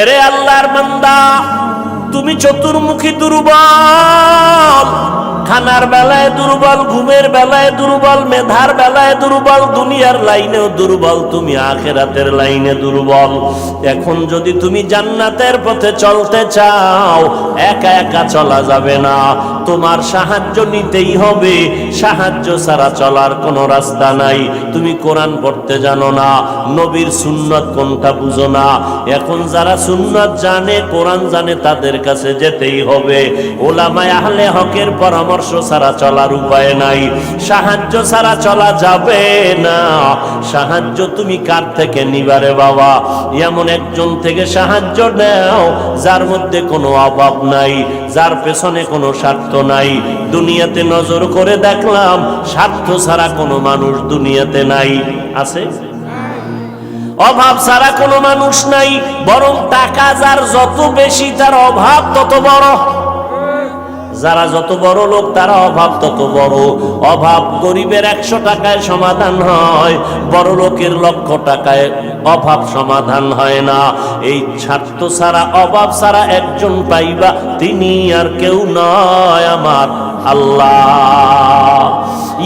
এরে আল্লাহর বান্দা, তুমি চতুর্মুখী দুর্বল, খানার বেলায় দুর্বল, ঘুমের বেলায় দুর্বল, মেধার বেলায় দুর্বল, দুনিয়ার লাইনেও দুর্বল, তুমি আখিরাতের লাইনে দুর্বল। এখন যদি তুমি জান্নাতের পথে চলতে চাও, একা একা চলা যাবে না, তোমার সাহায্য নিতেই হবে। সাহায্য ছাড়া চলার কোনো রাস্তা নাই। তুমি কোরআন পড়তে জানো না, নবীর সুন্নাত কোনটা বুঝো না। এখন যারা সুন্নাত জানে, কোরআন জানে, তাদের কাছে যেতেই হবে। ওলামায়ে আহলে হকের পরামর্শ ছাড়া চলার উপায় নাই। সাহায্য ছাড়া চলা যাবে না। সাহায্য তুমি কার থেকে নিবারে বাবা? এমন একজন থেকে সাহায্য নাও যার মধ্যে কোনো অভাব নাই, যার পেছনে কোনো স্বার্থ নাই। দুনিয়াতে নজর করে দেখলাম স্বার্থ ছাড়া কোনো মানুষ দুনিয়াতে নাই। আছে? অভাব ছাড়া কোনো মানুষ নাই। বরং টাকা যার যত বেশি, তার অভাব তত বড়। যারা যত বড় লোক, তারা অভাব তত বড়। অভাব গরিবের 100 টাকায় সমাধান হয়, বড় লোকের 1,00,000 টাকায় অভাব সমাধান হয় না। এই স্বার্থ ছাড়া, অভাব ছাড়া একজন পাইবা, তিনি আর কেউ নয়, আমার আল্লাহ।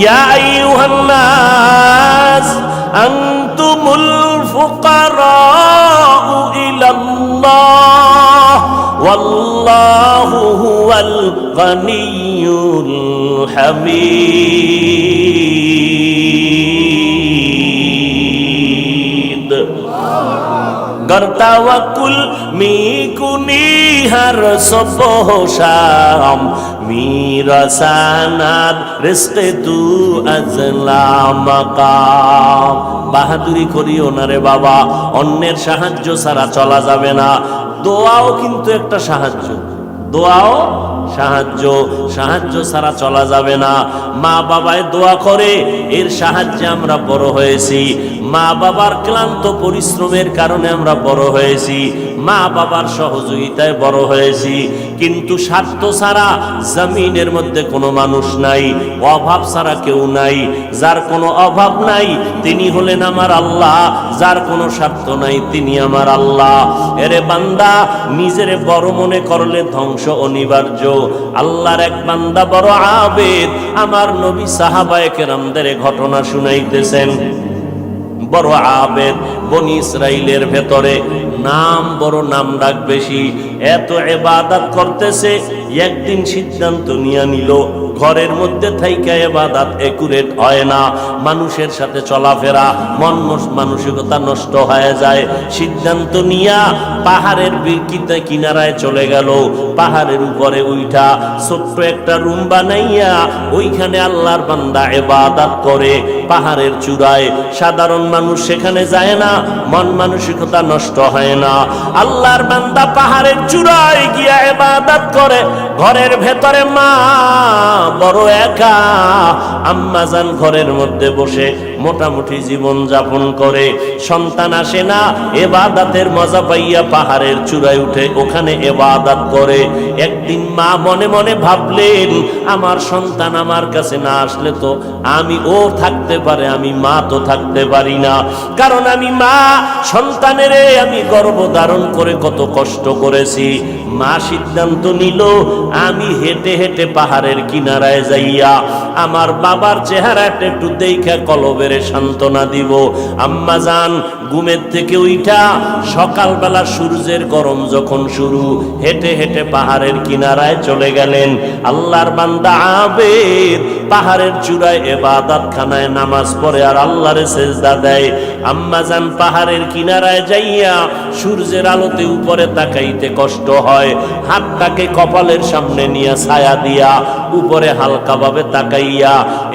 ইয়া আইয়ুহান নাস আনতুমুল ফুকারাউ ইলাল্লাহ ওয়াল্লাহু হুয়াল গনিয়্যুল হামিদ। गर तवक्कुल मी कुनी हर सुबह शाम, मेरा सनद रिज़्क़ तू अज़ला मकाम। বাহাদুরি করিও না রে বাবা, অন্যের সাহায্য ছাড়া চলা যাবে না। দোয়াও কিন্তু একটা সাহায্য, দোয়াও সাহায্য। সাহায্য ছাড়া চলা যাবে না। মা বাবায় দোয়া করে, এর সাহায্যে আমরা বড় হয়েছি। মা বাবার ক্লান্ত পরিশ্রমের কারণে আমরা বড় হয়েছি, মা বাবার সহযোগিতায় বড় হয়েছি। কিন্তু স্বার্থ ছাড়া জমিনের মধ্যে কোনো মানুষ নাই, অভাব ছাড়া কেউ নাই। যার কোনো অভাব নাই তিনি হলেন আমার আল্লাহ, যার কোনো স্বার্থ নাই তিনি আমার আল্লাহ। এরে বান্দা, নিজেরে বড় মনে করলে ধ্বংস অনিবার্য। আল্লাহর এক বান্দা বড় আবেদ, আমার নবী সাহাবায়ে কেরামদের ঘটনা শুনাইতেছেন। বড় আবেদ, বনি ইসরাইলের ভেতরে নাম বড়, নাম ডাক বেশি, এত ইবাদত করতেছে। একদিন সিদ্ধান্ত নিয়ে নিল, ঘরের মধ্যে থাইকা ইবাদত একুরেট হয় না, মানুষের সাথে চলাফেরা, মানসিকতা নষ্ট হয়ে যায়। সিদ্ধান্ত নিয়া পাহাড়ের কিনারায় চলে গেল। পাহাড়ের উপরে উঠা ছোট্ট একটা রুম বানাইয়া ওইখানে আল্লাহর বান্দা ইবাদত করে। পাহাড়ের চূড়ায় সাধারণ মানুষ সেখানে যায় না, মন মানসিকতা নষ্ট হয় না। আল্লাহর বান্দা পাহাড়ের চূড়ায় গিয়া ইবাদত করে। ঘরের ভেতরে মা বড় একা, আম্মা জান ঘরের মধ্যে বসে মোটামুটি জীবন যাপন করে। সন্তান আসে না, ইবাদতের মজা পাইয়া পাহাড়ের চূড়ায় উঠে ওখানে ইবাদত করে। একদিন মা মনে মনে ভাবলেন, আমার সন্তান আমার কাছে না আসলে তো আমি ও থাকতে পারে, আমি মা তো থাকতে পারি না। কারণ আমি মা, সন্তানের আমি গর্ভ ধারণ করে কত কষ্ট করেছি। মা সিদ্ধান্ত নিল, আমি হেঁটে হেঁটে পাহাড়ের কিনারায় যাইয়া আমার বাবার চেহারাটা একটু দেখা কলবেরে সান্ত্বনা দিব। আম্মা জান ঘুমের থেকে উঠা সকালবেলা সূর্যের গরম যখন শুরু, হেঁটে হেঁটে পাহাড়ের কিনারায় চলে গেলেন। আল্লাহর বান্দা আবেদ পাহাড়ের চূড়ায় ইবাদত খানায় নামাজ পড়ে আর আল্লাহরে সেজদা দেয়। আম্মা জান পাহাড়ের কিনারায় যাইয়া সূর্যের আলোতে উপরে তাকাইতে কষ্ট হয়, হাতটাকে কপালের সামনে নিয়ে ছায়া দিয়া উপরে হালকাভাবে তাকাইয়া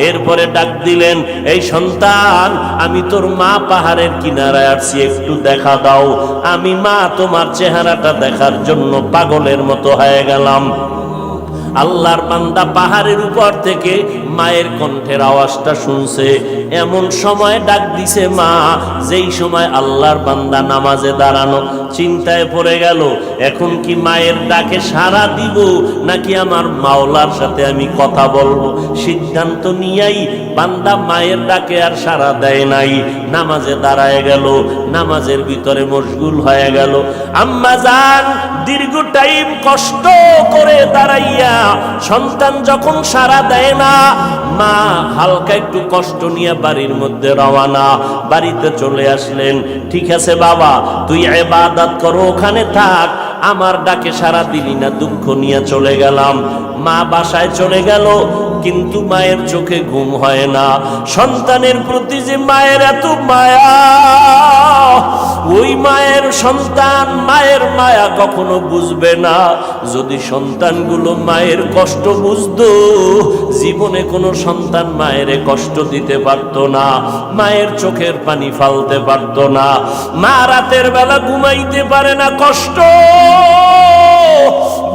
এরপরে ডাক দিলেন, এই সন্তান, আমি তোর মা পাহাড়ের কিনারায় আসছি, একটু দেখা দাও। আমি মা তোমার চেহারাটা দেখার জন্য পাগলের মতো হয়ে গেলাম। আল্লাহর বান্দা পাহাড়ের উপর থেকে মায়ের কণ্ঠের আওয়াজটা শুনছে। এমন সময় ডাক দিছে মা, যেই সময় আল্লাহর বান্দা নামাজে দাঁড়ানো। চিন্তায় পড়ে গেল, এখন কি মায়ের ডাকে সাড়া দিব নাকি আমার মাওলার সাথে আমি কথা বলবো। সিদ্ধান্ত নিয়েই বান্দা মায়ের ডাকে আর সাড়া দেয় নাই। নামাজে দাঁড়ায় গেল, নামাজের ভিতরে মশগুল হয়ে গেল। আম্মা জান দীর্ঘ টাইম কষ্ট করে দাঁড়াইয়া সন্তান যখন সাড়া দেয় না, মা হালকা একটু কষ্ট নিয়ে বাড়ির মধ্যে রওয়ানা। বাড়িতে চলে আসলেন। ঠিক আছে বাবা, তুই ইবাদত করো, ওখানে থাক, আমার ডাকে সাড়া দিলি না, দুঃখ নিয়ে চলে গেলাম। মা বাসায় চলে গেল, কিন্তু মায়ের চোখে ঘুম হয় না। সন্তানের প্রতি যে মায়ের এত মায়া, ওই মায়ের সন্তান মায়ের মায়া কখনো বুঝবে না। যদি সন্তানগুলো মায়ের কষ্ট বুঝতো, জীবনে কোনো সন্তান মায়ের কষ্ট দিতে পারত না, মায়ের চোখের পানি ফালতে পারত না। মা রাতের বেলা ঘুমাইতে পারে না, কষ্ট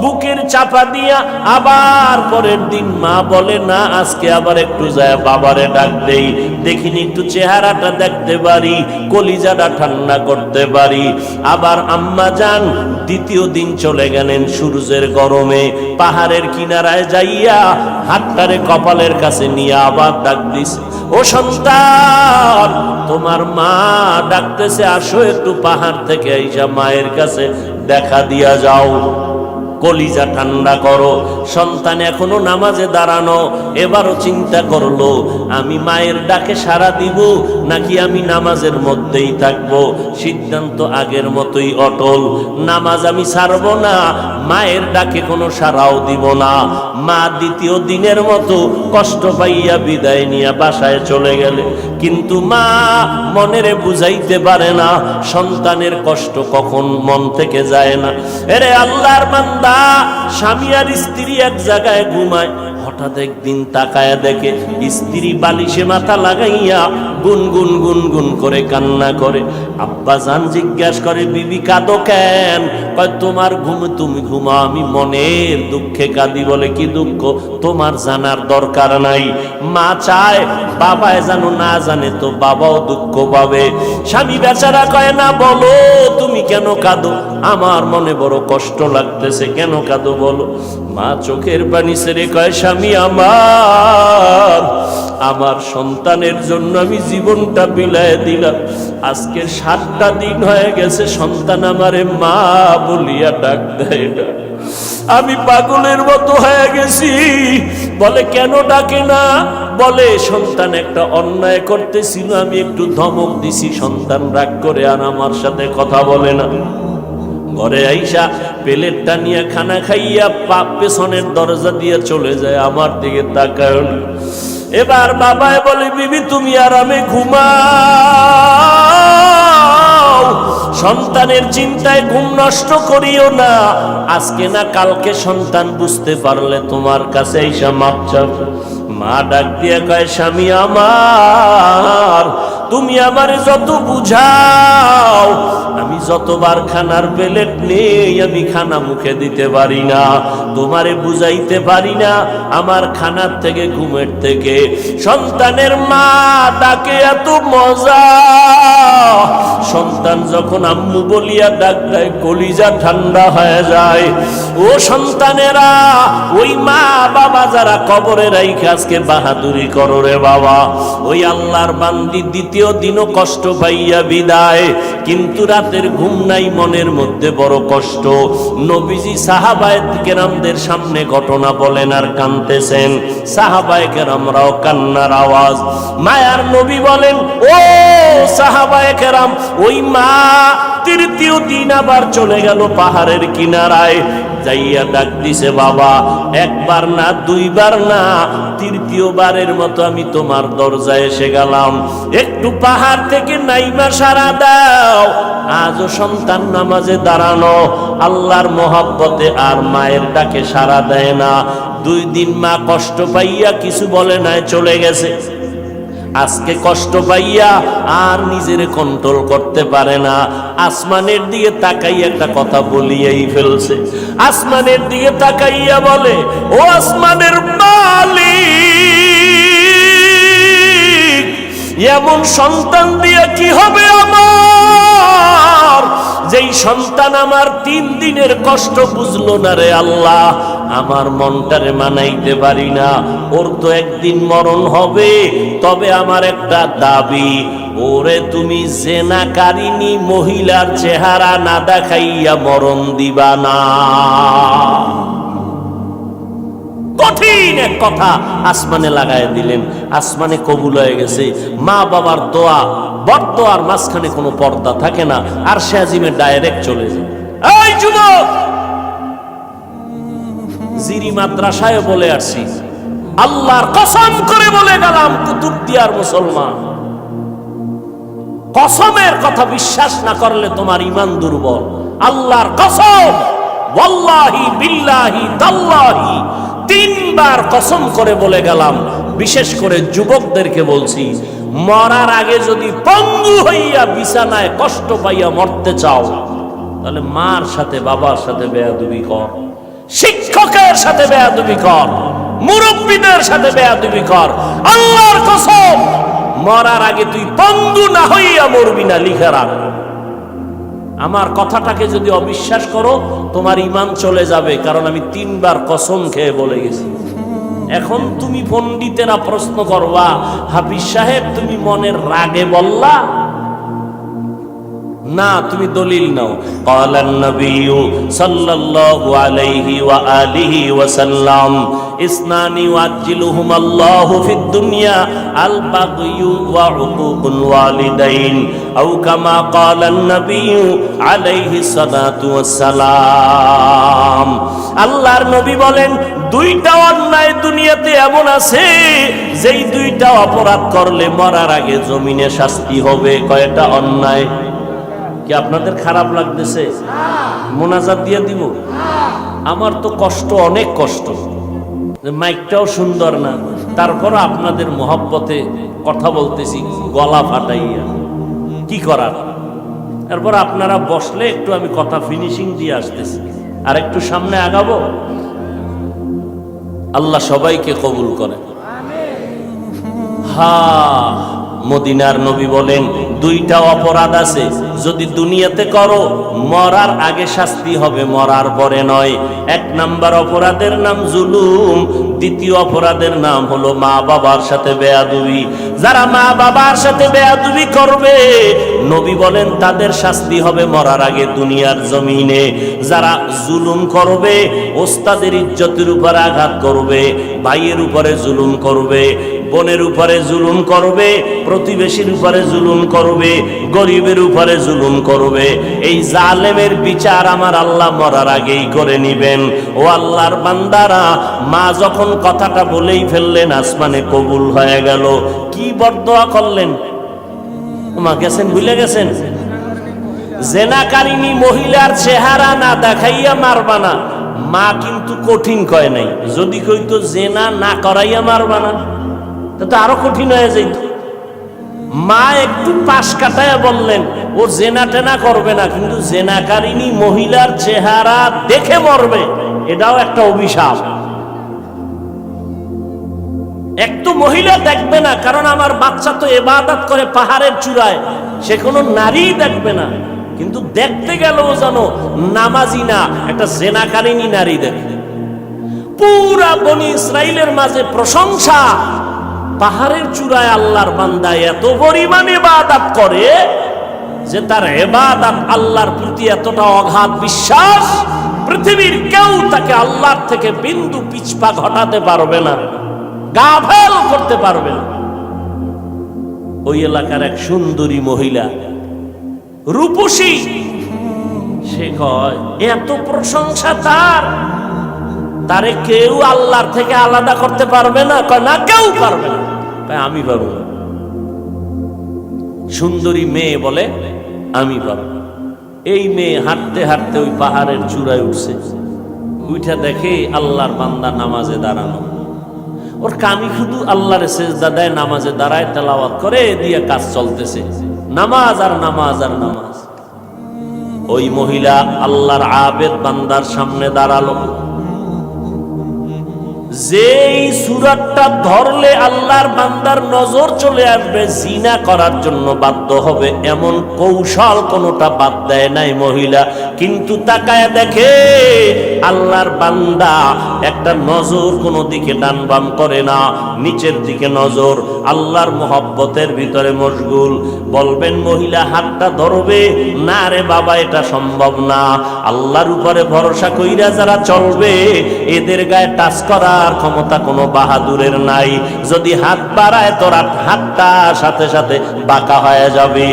বুকের চাপা দিয়া। আবার পরের দিন মা বলে, না আজকে আবার একটু যায় বাবারে ডাক দেই, দেখিনি একটু চেহারাটা দেখতে পারি, কলিজাটা ঠান্ডা করতে পারি। আবার আম্মা যান দ্বিতীয় দিন চলে গেলেন সূর্যের গরমে, পাহাড়ের কিনারায় যাইয়া হাতটারে কপালের কাছে নিয়ে আবার ডাক দিছে, ও সন্তান তোমার মা ডাকতেছে, আসো একটু পাহাড় থেকে আইসা মায়ের কাছে দেখা দিয়া যাও, কলিজা ঠান্ডা করো। সন্তান এখনো নামাজে দাঁড়ানো, এবারও চিন্তা করলো, আমি মায়ের ডাকে সাড়া দিব নাকি আমি নামাজের মধ্যেই থাকবো। সিদ্ধান্ত আগের মতোই অটল, নামাজ আমি ছাড়ব না, মায়ের ডাকে কোনো সাড়াও দিব না। মা দ্বিতীয় দিনের মতো কষ্ট পাইয়া বিদায় নিয়ে বাসায় চলে গেলে, কিন্তু মা মনেরে বুঝাইতে পারে না সন্তানের কষ্ট কখন মন থেকে যায় না। এরে আল্লাহর বান্দা, স্বামী আর স্ত্রী এক জায়গায় ঘুমায়, হঠাৎ একদিন তাকায়া দেখে স্ত্রী বালিশে মাথা লাগাইয়া গুনগুন গুনগুন করে কান্না করে। আব্বা জান জিজ্ঞাসা করে, বিবি কাঁদো কেন? কয় তোমার ঘুম তুমি ঘুমাও, আমি মনের দুঃখে কাঁদি। বলে কি দুঃখ? তোমার জানার দরকার নাই। মা চায় বাবায় জানো, না জানে তো বাবাও দুঃখ পাবে। স্বামী বেচারা কয়, না বলো তুমি কেন কাঁদো? আমার মনে বড় কষ্ট লাগতেছে, কেন কাঁদো বলো। মা চোখের পানি ছেড়ে কয়, স্বামী আমার সন্তানের জন্য আমি জীবনটা বিলায় দিলাম, আজকে 7টা দিন হয়ে গেছে সন্তান আমারে মা বলিয়া ডাক দেয় না, আমি পাগলের মতো হয়ে গেছি। বলে কেন ডাকে না? বলে সন্তান একটা অন্যায় করতেছিল, আমি একটু ধমক দিছি, সন্তান রাগ করে আর আমার সাথে কথা বলে না। ঘরে আইসা প্লেটটা নিয়ে খানা খাইয়া পেছনের দরজা দিয়ে চলে যায়, আমার দিকে তাকায় না। এবার বাবায় বলে, বিবি তুমি আরামে ঘুমাও, সন্তানের চিন্তায় ঘুম নষ্ট করিও না, আজকে না কালকে সন্তান বুঝতে পারলে তোমার কাছে আইসা মাপ চাবে। মা ডাক দিয়ে কয়, স্বামী আমার তুমি আমারে যত বুঝাও, আমি যতবার খানার প্লেট নেই আমি খানা মুখে দিতে পারি না, তোমারে বুঝাইতে পারি না আমার খানার থেকে ঘুমের থেকে সন্তানের মা ডাকে এত মজা। সন্তান যখন আম্মু বলিয়া ডাক দেয়, কলিজা ঠান্ডা হয়ে যায়। ও সন্তানেরা, ওই মা বাবা যারা কবরে রাইখা আজকে বাহাদুরি করো রে বাবা, ওই আল্লাহর বান্দি দ্বিতীয় দিনও কষ্ট পাইয়া বিদায়, কিন্তু রাতের ঘুম নাই, মনের মধ্যে বড় কষ্ট। নবীজি সাহাবায়ে কেরামদের সামনে ঘটনা বলেন আর কাঁদতেছেন, সাহাবায়ে কেরামরাও কান্নার আওয়াজ। মায়ার নবী বলেন, ও সাহাবায়ে কেরাম, ওই মা তৃতীয় দিন আবার চলে গেল পাহাড়ের কিনারায়, যাইয়া ডাক দিছে, বাবা একবার না দুইবার না, তৃতীয়বারের মতো আমি তোমার দরজায় এসে গেলাম, একটু পাহাড় থেকে নাইমা সারা দাও। আজও সন্তান নামাজে দাঁড়ানো, আল্লাহর মহব্বতে আর মায়ের ডাকে সারা দেয় না। 2 দিন মা কষ্ট পাইয়া কিছু বলে নাই, চলে গেছে। আজকে কষ্ট পাইয়া আর নিজের কন্ট্রোল করতে পারে না, আসমানের দিকে তাকাইয়া একটা কথা বলিয়াই ফেলছে। আসমানের দিকে তাকাইয়া বলে, ও আসমানের মালিক, এমন সন্তান দিয়ে কি হবে আমার, যেই সন্তান আমার 3 দিনের কষ্ট বুঝলো না রে আল্লাহ, আমার মনটারে মানাইতে পারি না, ওর তো একদিন মরণ হবে। তবে আমার একটা দাবি, ওরে তুমি জেনাকারিনী মহিলার চেহারা না দেখাইয়া মরণ দিবা না। কঠিন এক কথা আসমানে লাগায় দিলেন, আসমানে কবুল হয়ে গেছে। মা বাবার দোয়া বরদোয়ার মাঝখানে কোনো পর্দা থাকে না, আর সে আজিমে ডাইরেক্ট চলে যায়। এই যুবক, জিরি মাদ্রাসায় বলে আসছি, আল্লাহর কসম করে বলে গেলাম, কুতুবদিয়ার মুসলমান, কসমের কথা বিশ্বাস না করলে তোমার ঈমান দুর্বল। আল্লাহর কসম, ওয়াল্লাহি বিল্লাহি তাল্লাহি, 3 বার কসম করে বলে গেলাম। বিশেষ করে যুবকদেরকে বলছি, মরার আগে যদি পঙ্গু হইয়া বিছানায় কষ্ট পাইয়া মরতে চাও, তাহলে মার সাথে বাবার সাথে বেয়াদবি কর, শিক্ষকের সাথে বেয়াদবি কর, মুরব্বীদের সাথে বেয়াদবি কর। আল্লাহর কসম, মরার আগে তুই পঙ্গু না হইয়া মরবি না, লিখে রাখ। আমার কথাটাকে যদি অবিশ্বাস করো, তোমার ঈমান চলে যাবে, কারণ আমি 3 বার কসম খেয়ে বলে গেছি। এখন তুমি পণ্ডিতেরা প্রশ্ন করবা, হাফিজ সাহেব তুমি মনের রাগে বললা না, তুমি দলিল নাও। ক্বালান নবিয়্যু সাল্লাল্লাহু আলাইহি ওয়া আলিহি ওয়া সাল্লাম, ইসনানি ওয়াজিলুহুম আল্লাহু ফিদ দুনিয়া আল বাগয়ু ওয়া উকুকুল ওয়ালিদাইন, আও কামা ক্বালান নবিয়্যু আলাইহি সালাতু ওয়াস সালাম। আল্লাহর নবী বলেন, 2টা অন্যায় দুনিয়াতে এমন আছে, যেই 2টা অপরাধ করলে মরার আগে জমিনে শাস্তি হবে। কয়টা অন্যায়? কি আপনাদের খারাপ লাগতেছে? মোনাজাত দিয়ে দিব? আমার তো কষ্ট, অনেক কষ্ট, মাইকটাও সুন্দর না, তারপর আপনাদের মহব্বতে কথা বলতেছি গলা ফাটাইয়া, কি করার। তারপর আপনারা বসলে একটু আমি কথা ফিনিশিং দিয়ে আসতেছি, আর একটু সামনে আগাবো। আল্লাহ সবাইকে কবুল করে। মদিনার নবী বলেন, 2টা অপরাধ আছে, যদি দুনিয়াতে করো মরার আগে শাস্তি হবে, মরার পরে নয়। 1 নাম্বার অপরাধের নাম জুলুম, 2য় অপরাধের নাম হলো মা বাবার সাথে বেয়াদবি। যারা মা বাবার সাথে বেয়াদবি করবে, নবী বলেন তাদের শাস্তি হবে মরার আগে দুনিয়ার জমিনে। যারা জুলুম করবে, ওস্তাদের ইজ্জতের উপর আঘাত করবে, ভাইয়ের উপরে জুলুম করবে, বোনের উপরে জুলুম করবে, প্রতিবেশীর উপরে জুলুম করবে, গরিবের উপরে জুলুম করবে, এই জালেমের বিচার আমার আল্লাহ মরার আগেই করে নিবেন। ও আল্লাহর বান্দারা, মা যখন কথাটা বলেই ফেললেন, আসমানে কবুল হয়ে গেল। কি বরদোয়া করলেন? মা গেছেন, ভুলে গেছেন? জেনাকারিনী মহিলার চেহারা না দেখাইয়া মারবা না। মা কিন্তু কঠিন কয় নাই, যদি কইতো জেনা না করাইয়া মারবা না, তো আরো কঠিন হয়ে যাইত। মা একটু পাশ কাটায় বললেন, ও জেনা টেনা করবে না, কিন্তু জেনাকারিনী মহিলার চেহারা দেখে মরবে, এটাও একটা অভিশাপ। একটু মহিলা দেখবে না, কারণ আমার বাচ্চা তো ইবাদত করে পাহাড়ের চূড়ায়, সে কোনো নারী দেখবে না, কিন্তু দেখতে গেলেও যেন নামাজি না, একটা জেনাকারিনী নারী দেখবে। পুরা বনি ইসরাইলের মাঝে প্রশংসা, পাহাড়ের চূড়ায় আল্লাহর বান্দা এত পরিমাণে ইবাদত করে যে তার ইবাদত আল্লাহর প্রতি এতটা অগাধ বিশ্বাস, পৃথিবীর কেউ তাকে আল্লাহর থেকে বিন্দু পিছপা ঘটাতে পারবে না, গাফেল করতে পারবে না। ওই এলাকার এক সুন্দরী মহিলা, রূপসী, সে কয় এত প্রশংসা তারে কেউ আল্লাহর থেকে আলাদা করতে পারবে না। কয় না, কেউ পারবে না। আমি পারবো। সুন্দরী মেয়ে বলে আমি পারবো। এই মেয়ে হাঁটতে হাঁটতে ওই পাহাড়ের চূড়ায় উঠছে, উঠা দেখে আল্লাহর বান্দা নামাজে দাঁড়ানো। ওর কামি শুধু আল্লাহর সেজদা দেয়, নামাজে দাঁড়ায়, তেলাওয়াত করে, দিয়ে কাজ চলতেছে, নামাজ আর নামাজ আর নামাজ। ওই মহিলা আল্লাহর আবেদ বান্দার সামনে দাঁড়ালো, যেই সূরাটা ধরলে আল্লাহর বান্দার নজর চলে আসবে, জিনা করার জন্য বাধ্য হবে, এমন কৌশল কোনোটা বাদ দেয় নাই মহিলা। কিন্তু তাকায় দেখে আল্লাহর বান্দা একটা নজর কোনো দিকে ডান বাম করে না, নিচের দিকে নজর, আল্লাহর মোহব্বতের ভিতরে মশগুল। বলবেন মহিলা হাতটা ধরবে না, রে বাবা এটা সম্ভব না। আল্লাহর উপরে ভরসা কইরা যারা চলবে এদের গায়ে টাচ করার ক্ষমতা কোনো বাহাদুরের নাই। যদি হাত বাড়ায় তোর হাতটা সাথে সাথে বাঁকা হয়ে যাবে।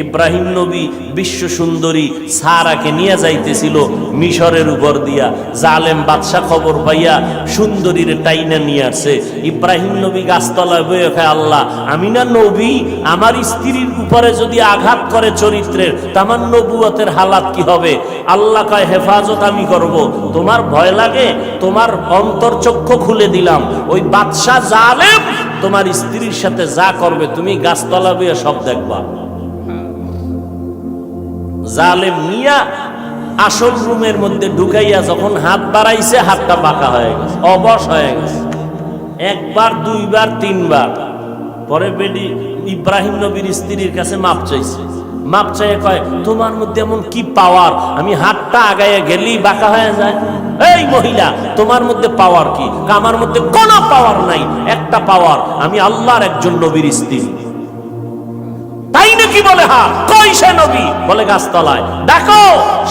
ইব্রাহিম নবী বিশ্ব সুন্দরী সারাকে নিয়ে যাইতেছিল মিশরের উপর দিয়া। জালেম বাদশা খবর পাইয়া সুন্দরীর টাইনা নিয়ে আসছে। ইব্রাহিম নবী গাছতলায় বয়ে খায়, আল্লাহ আমি না নবী, আমার স্ত্রীর উপরে যদি আঘাত করে চরিত্রের, তামার নবুয়তের হালাত কি হবে? আল্লাহ কয় হেফাজত আমি করব, তোমার ভয় লাগে? তোমার অন্তর্চক্ষু খুলে দিলাম, ওই বাদশা জালেম তোমার স্ত্রীর সাথে যা করবে তুমি গাছতলা বয়ে সব দেখবা। জালেম মিয়া আসল রুমের মধ্যে ঢুকাইয়া যখন হাত বাড়াইছে, হাতটা বাঁকা হয়ে গেছে, অবশ হয়ে গেছে। একবার, দুইবার, তিনবার পরে বেডি ইব্রাহিম নবীর স্ত্রীর কাছে মাপ চাইছে। মাপ চাইয়ে কয়, তোমার মধ্যে এমন কি পাওয়ার, আমি হাতটা আগাইয়া গেলেই বাঁকা হয়ে যায়? এই মহিলা, তোমার মধ্যে পাওয়ার কি? আমার মধ্যে কোনো পাওয়ার নাই, একটা পাওয়ার, আমি আল্লাহর একজন নবীর স্ত্রী। তাই নাকি? বলে হ্যাঁ। কই সে নবী? বলে গাছতলায়। ডাকো,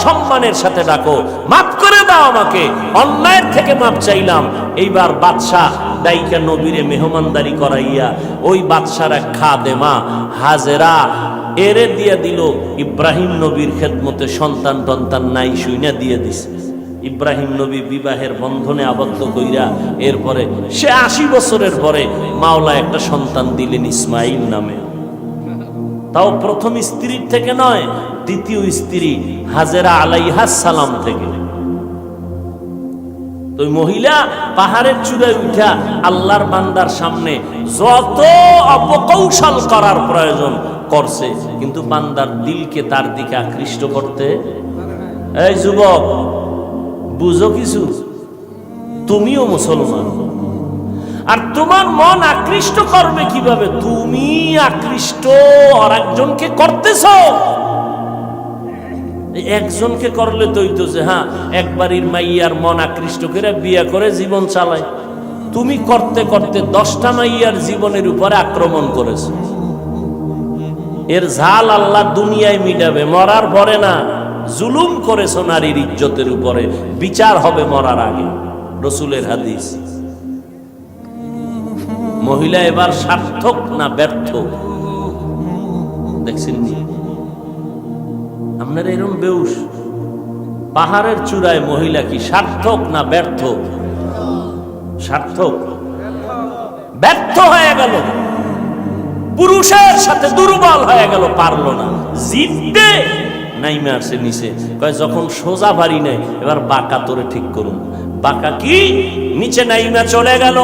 সম্মানের সাথে ডাকো, মাফ করে দাও আমাকে, অন্যায়ের থেকে মাপ চাইলাম। এইবার বাদশাহ ডাইকা নবীরে মেহমানদারি করাইয়া ওই বাদশার এক খাদেমা হাজেরা এরে দিয়ে দিল ইব্রাহিম নবীর খেদমতে। সন্তান টন্তান নাই, শুইনা দিয়ে দিছে। ইব্রাহিম নবী বিবাহের বন্ধনে আবদ্ধ কইরা এরপরে সে 80 বছরের পরে মাওলা একটা সন্তান দিলেন ইসমাইল নামে। তাও প্রথম স্ত্রীর থেকে নয়, দ্বিতীয় স্ত্রী হাজেরা আলাইহাস সালাম থেকে। তো মহিলা পাহাড়ের চূড়ায় উঠা আল্লাহর বান্দার সামনে যত অপকৌশল করার প্রয়োজন করছে, কিন্তু বান্দার দিলকে তার দিকে আকৃষ্ট করতে। এই যুবক, বুঝো কিছু, তুমিও মুসলমান, আর তোমার মন আকৃষ্ট করবে কিভাবে? তুমি আকৃষ্ট আর একজনকে করতেছ। একজনকে করলে তো হইতো যে হ্যাঁ একবারই মাইয়ার মন আকৃষ্ট করে বিয়ে করে জীবন চালায়। তুমি করতে করতে 10টা মাইয়ার জীবনের উপরে আক্রমণ করেছ। এর ঝাল আল্লাহ দুনিয়ায় মিটাবে, মরার পরে না। জুলুম করেছ নারীর ইজ্জতের উপরে, বিচার হবে মরার আগে, রাসূলের হাদিস। মহিলা এবার সার্থক না ব্যর্থ? দেখছেন আপনার এরকম বেউস পাহাড়ের চূড়ায় মহিলা কি সার্থক না ব্যর্থ? সার্থক। ব্যর্থ হয়ে গেল, পুরুষের সাথে দুর্বল হয়ে গেল, পারলো না জিততে। নাইমে আসে নিচে, কয় যখন সোজা পারি নাই এবার বাঁকা তোরে ঠিক করুন। বাঁকা কি? নিচে নাইমা চলে গেল।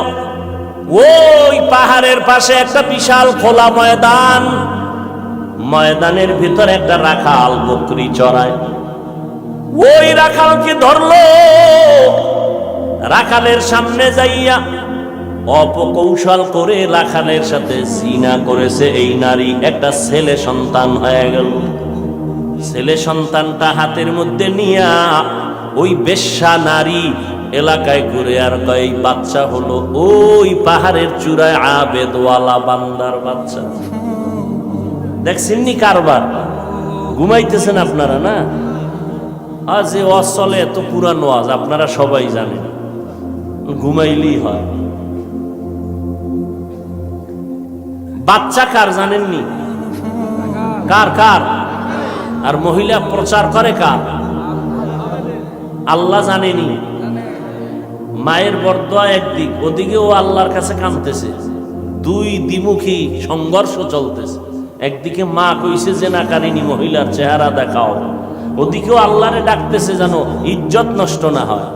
ওই পাহাড়ের পাশে একটা বিশাল খোলা ময়দান, ময়দানের ভিতরে একটা রাখাল বকরি চড়ায়। ওই রাখালকে ধরলো, রাখালের সামনে যাইয়া অপকৌশল করে রাখালের সাথে জিনা করেছে এই নারী। একটা ছেলে সন্তান হয়ে গেল। ছেলে সন্তানটা হাতের মধ্যে নিয়া ওই বেশ্যা নারী এলাকায় ঘুরে আর কয় বাচ্চা হলো ওই পাহাড়ের চূড়ায় আবেদওয়ালা বান্দার বাচ্চা। দেখছেন নি কারবার? ঘুমাইতেছেন আপনারা না? আজ যে ওয়াজ চলে এত পুরানো ওয়াজ, আপনারা সবাই জানেন, ঘুমাইলেই হয়। বাচ্চা কার জানেননি? কার কার? আর মহিলা প্রচার করে কার? আল্লাহ জানেনি। মায়ের বরদোয়া একদিক, ওদিকে ও আল্লাহর কাছে কাঁদতেছে। দুই দ্বিমুখী সংঘর্ষ চলতেছে। একদিকে মা কইছে যে না কারিনী মহিলার চেহারা দেখাও, ওদিকেও আল্লাহরে ডাকতেছে যেন ইজ্জত নষ্ট না হয়।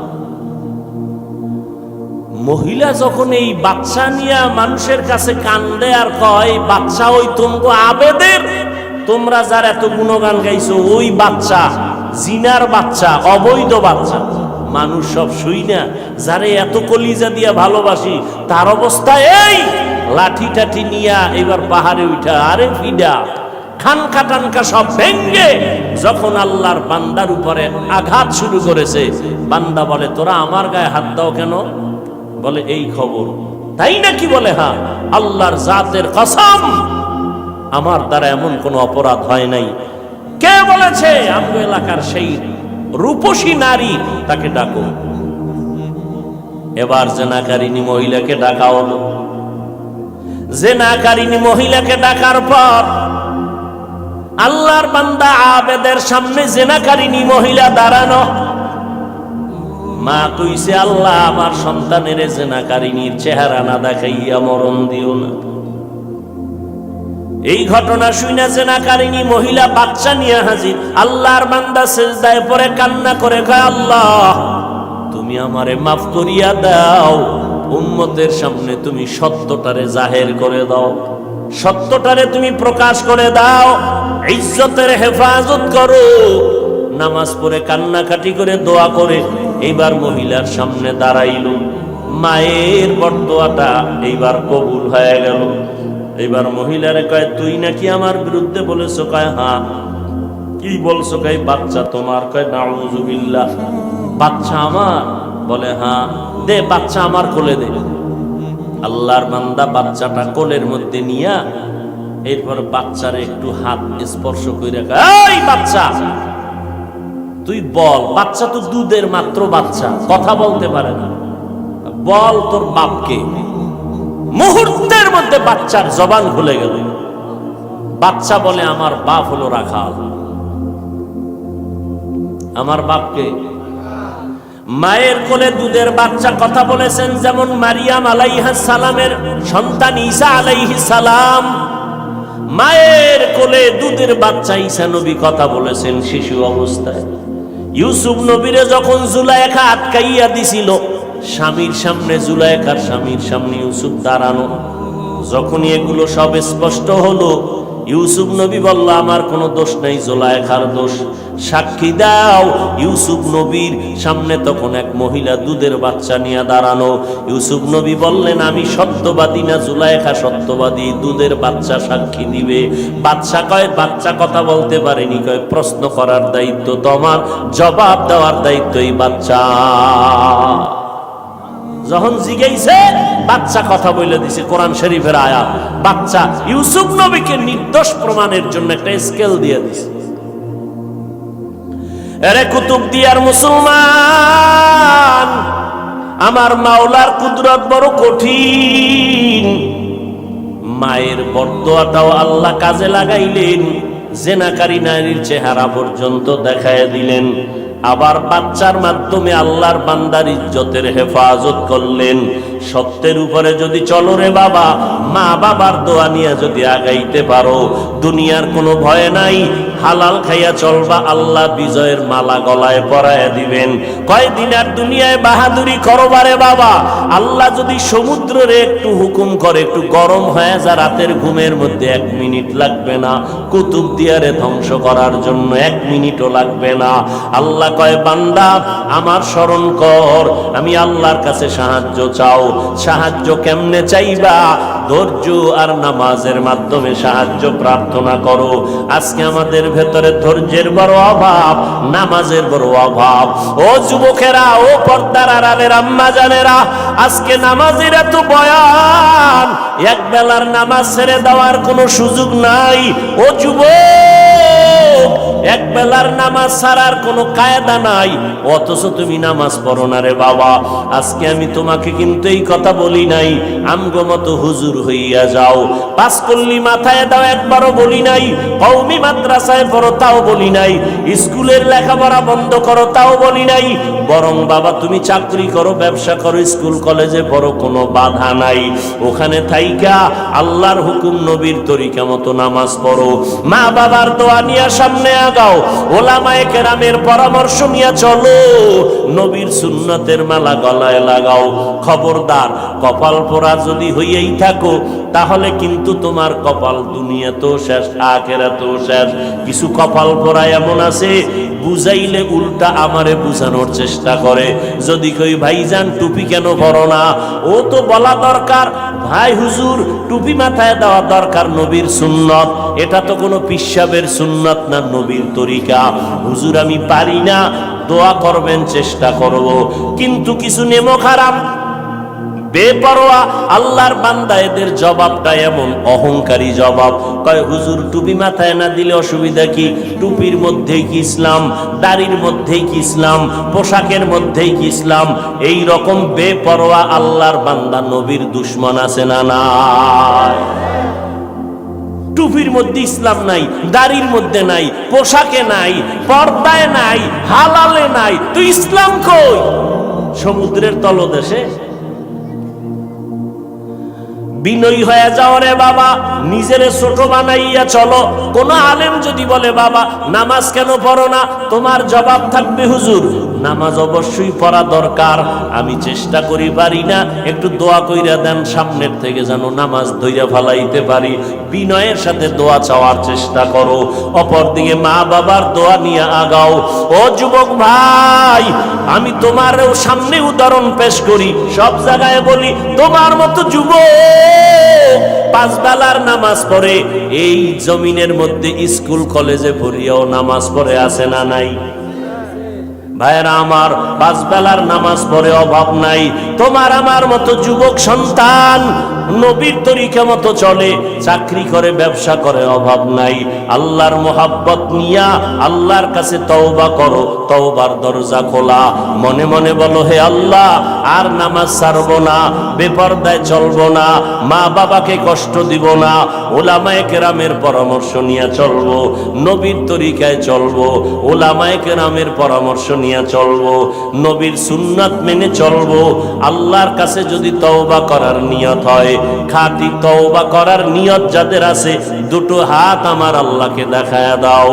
মহিলা যখন এই বাচ্চা নিয়ে মানুষের কাছে কান্দে আর কয় বাচ্চা ওই তোমগো আবেদের, তোমরা যার এত গুণগান গাইছো ওই বাচ্চা, জিনার বাচ্চা, অবৈধ বাচ্চা। মানুষ সব শুই না, যারে এত কলিজা দিয়া ভালোবাসি তার অবস্থা এই, লাঠি টাঠি নিয়া এবার পাহাড়ে উঠা, আরে ফিডা খানকা টানকা সব ভেঙ্গে যখন আল্লাহর বান্দার উপরে আঘাত শুরু করেছে, বান্দা বলে তোরা আমার গায়ে হাত দাও কেন? বলে এই খবর, তাই নাকি? বলে হ্যাঁ, আল্লাহর জাতের কসম আমার দ্বারা এমন কোন অপরাধ হয় নাই। কে বলেছে? আমগো এলাকার সেই রূপসী নারী, তাকে ডাকো। এবার জেনাকারিনী মহিলাকে ডাকা হলো। জেনাকারিনী মহিলাকে ডাকার পর আল্লাহর বান্দা আবেদের সামনে জেনাকারিনী মহিলা দাঁড়ানো। মা কইছে আল্লাহ আমার সন্তানের জেনাকারিনীর চেহারা না দেখাইয়া মরণ দিও না। এই ঘটনা শুনে জেনাকারিনী মহিলা বাচ্চা নিয়ে হাজির। আল্লাহর বান্দা সিজদায় পড়ে কান্না করে কয় আল্লাহ তুমি আমারে মাফ করিয়া দাও, উম্মতের সামনে তুমি সত্যটারে জাহের করে দাও, সত্যটারে তুমি প্রকাশ করে দাও, ইজ্জতের হেফাজত করো। নামাজ পড়ে কান্নাকাটি করে দোয়া করে এইবার মহিলার সামনে দাঁড়াইল। মায়ের বরদোয়াটা এইবার কবুল হয়ে গেল। এইবার মহিলারে কয় তুই নাকি আমার বিরুদ্ধে বলেছো? কয় হ্যাঁ। কি বলছো? কয় বাচ্চা তোমার। কয় নাউযুবিল্লাহ, বাচ্চা আমার? বলে হ্যাঁ। দে বাচ্চা আমার কোলে দে। আল্লাহর বান্দা বাচ্চাটা কোলের মধ্যে নিয়া এরপর বাচ্চারে একটু হাত স্পর্শ করে এই বাচ্চা তুই বল। বাচ্চা তো দুধের মাত্র বাচ্চা, কথা বলতে পারে না, বল তোর বাপকে। মুহূর্তের মধ্যে বাচ্চার জবান খুলে গেল। বাচ্চা বলে আমার বাপ হলো রাখাল। আমার বাপকে? মায়ের কোলে দুধের বাচ্চা কথা বলেছেন যেমন মারিয়াম আলাইহিস সালামের সন্তান ঈসা আলাইহিস সালাম। মায়ের কোলে দুধের বাচ্চা ঈসা নবী কথা বলেছেন শিশু অবস্থায়। ইউসুফ নবীরে যখন জুলাইখা আটকাইয়া দিছিল, স্বামীর সামনে জুলাইখার স্বামীর সামনে ইউসুফ দাঁড়ানো। যখনই এগুলো সব স্পষ্ট হলো, ইউসুফ নবী বলল আমার কোনো দোষ নাই, জুলাইখার দোষ, সাক্ষী দাও। ইউসুফ নবীর সামনে তখন এক মহিলা দুধের বাচ্চা নিয়ে দাঁড়ানো। ইউসুফ নবী বললেন আমি সত্যবাদী না জুলাইখা সত্যবাদী? দুধের বাচ্চা সাক্ষী দিবে। বাচ্চা কয় বাচ্চা কথা বলতে পারেনি। কয় প্রশ্ন করার দায়িত্ব তোমার, জবাব দেওয়ার দায়িত্ব এই বাচ্চা। যখন জিজ্ঞাসা বাচ্চা কথা বলে দিছে, কোরআন শরীফের আয়াত। বাচ্চা ইউসুফ নবীকে নির্দোষ প্রমাণের জন্য একটা স্কেল দিয়ে দিছে। এরে কুতুবদিয়ার মুসলমান, আমার মাওলার কুদরত বড় কঠিন। মায়ের বরদোয়াটাও আল্লাহ কাজে লাগাইলেন, জেনাকারী নারীর চেহারা পর্যন্ত দেখায় দিলেন। আবার বাচ্চার মাধ্যমে আল্লাহর বান্দার ইজ্জতের হেফাজত করলেন। সত্যের উপরে যদি চলো রে বাবা, মা বাবার দোয়া নিয়ে যদি আগাইতে পারো, দুনিয়ার কোনো ভয় নাই। হালাল খাইয়া চলবা, আল্লাহ বিজয়ের মালা গলায় পরায় দিবেন। কয়দিন আর দুনিয়ায় বাহাদুরি করবারে বাবা, আল্লাহ যদি সমুদ্রে একটু হুকুম করে একটু গরম হয়ে যা, রাতের ঘুমের মধ্যে 1 মিনিট লাগবে না। কুতুবদিয়ারে ধ্বংস করার জন্য 1 মিনিটও লাগবে না। আল্লাহ কয় বান্দা আমার স্মরণ কর, আমি আল্লাহর কাছে সাহায্য চাও। সাহায্য কেমনে চাইবা? ধৈর্য আর নামাজের মাধ্যমে সাহায্য প্রার্থনা করো। আজকে আমাদের ভেতরে ধৈর্যের বড় অভাব, নামাজের বড় অভাব। ও যুবকেরা, ও পর্দার আড়ালের আম্মা জানেরা, আজকে নামাজের এত বয়ান, এক বেলার নামাজ ছেড়ে দেওয়ার কোনো সুযোগ নাই। ও যুবক, এক বেলার নামাজ ছাড়ার কোনো কায়দা নাই, অথচ তুমি নামাজ পড়ো না রে বাবা। আজকে আমি তোমাকে কিন্তু এই কথা বলি নাই আমগো মতো হুজুর হইয়া যাও, পাঁচকল্লি মাথায় দাও একবারও বলি নাই, কওমি মাদ্রাসায় পড়ো তাও বলি নাই, স্কুলের লেখাপড়া বন্ধ করো তাও বলি নাই। বরং বাবা তুমি চাকরি করো, ব্যবসা করো, স্কুল কলেজে পড়ো, কোনো বাধা নাই। ওখানে থাইকা আল্লাহর হুকুম নবীর তরিকা মতো নামাজ পড়ো। মা বাবার দোয়া নিয়ে সামনে আগাও, ওলামায়ে কেরামের পরামর্শ নিয়ে চলো, নবীর সুন্নতের মালা গলায় লাগাও। খবরদার, কপাল পোড়া যদি হইয়াই থাকো তাহলে কিন্তু তোমার কপাল দুনিয়াতেও শেষ, আখিরাতেও শেষ। কিছু কপাল পোড়া এমন আছে বুঝাইলে উল্টা আমারে বুঝানোর চেষ্টা করে। যদি কই ভাইজান টুপি কেন পরো না, ও তো বলা দরকার ভাই হুজুর টুপি মাথায় দেওয়া দরকার, নবীর সুন্নত, এটা তো কোনো পিশাবের সুন্নত না, নবীর তরিকা। হুজুর আমি পারি না, দোয়া করবেন, চেষ্টা করব। কিন্তু কিছু নেমো খারাপ বেপরোয়া আল্লাহর বান্দা, এদের জবাবটা এমন অহংকারী জবাব। কয় হুজুর টুপি মাথায় না দিলে অসুবিধা কি? টুপির মধ্যেই কি ইসলাম? দাড়ির মধ্যেই কি ইসলাম? পোশাকের মধ্যেই কি ইসলাম? এই রকম বেপরোয়া আল্লাহর বান্দা নবীর দুশমন আছে না নাই? টুপির মধ্যে ইসলাম নাই, দাড়ির মধ্যে নাই, পোশাকে নাই, পর্দায় নাই, হালালে নাই, তো ইসলাম কই? সমুদ্রের তলদেশে। বিনয়ী হয়ে যাও রে বাবা, নিজেরে ছোট বানাইয়া চলো। কোন আলেম যদি বলে বাবা নামাজ কেন পড়ো না, তোমার জবাব থাকবে হুজুর নামাজ অবশ্যই পড়া দরকার, আমি চেষ্টা করি পারি না, একটু দোয়া কইরা দেন সামনের থেকে যেন নামাজ ধইরা ফালাইতে পারি। বিনয়ের সাথে দোয়া চাওয়ার চেষ্টা করো, অপরদিকে মা বাবার দোয়া নিয়ে আগাও। ও যুবক ভাই, আমি তোমার সামনে উদাহরণ পেশ করি, সব জায়গায় বলি তোমার মতো যুবক পাঁচ বেলার নামাজ পড়ে, এই জমিনের মধ্যে স্কুল কলেজে পড়িয়াও নামাজ পড়ে আছে না নাই? ভাইরা আমার, পাঁচ বেলার নামাজ পড়ে অভাব নাই। তোমার আমার মতো যুবক সন্তান নবীর তরিকা মতো চলে, চাকরি করে, ব্যবসা করে, অভাব নাই। আল্লাহর মোহাব্বত নিয়া আল্লাহর কাছে তওবা করো, তওবার দরজা খোলা। মনে মনে বলো হে আল্লাহ আর নামাজ ছাড়বো না, বেপরদায় চলবো না, মা বাবাকে কষ্ট দিব না, ওলামায়ে কেরামের পরামর্শ নিয়ে চলবো, নবীর তরিকায় চলবো, ওলামায়ে কেরামের পরামর্শ নিয়ে চলবো, নবীর সুন্নাত মেনে চলবো। আল্লাহর কাছে যদি তওবা করার নিয়ত হয়, খাঁটি তওবা করার নিয়ত যাদের আছে, দুটো হাত আমার আল্লাহকে দেখায়া দাও।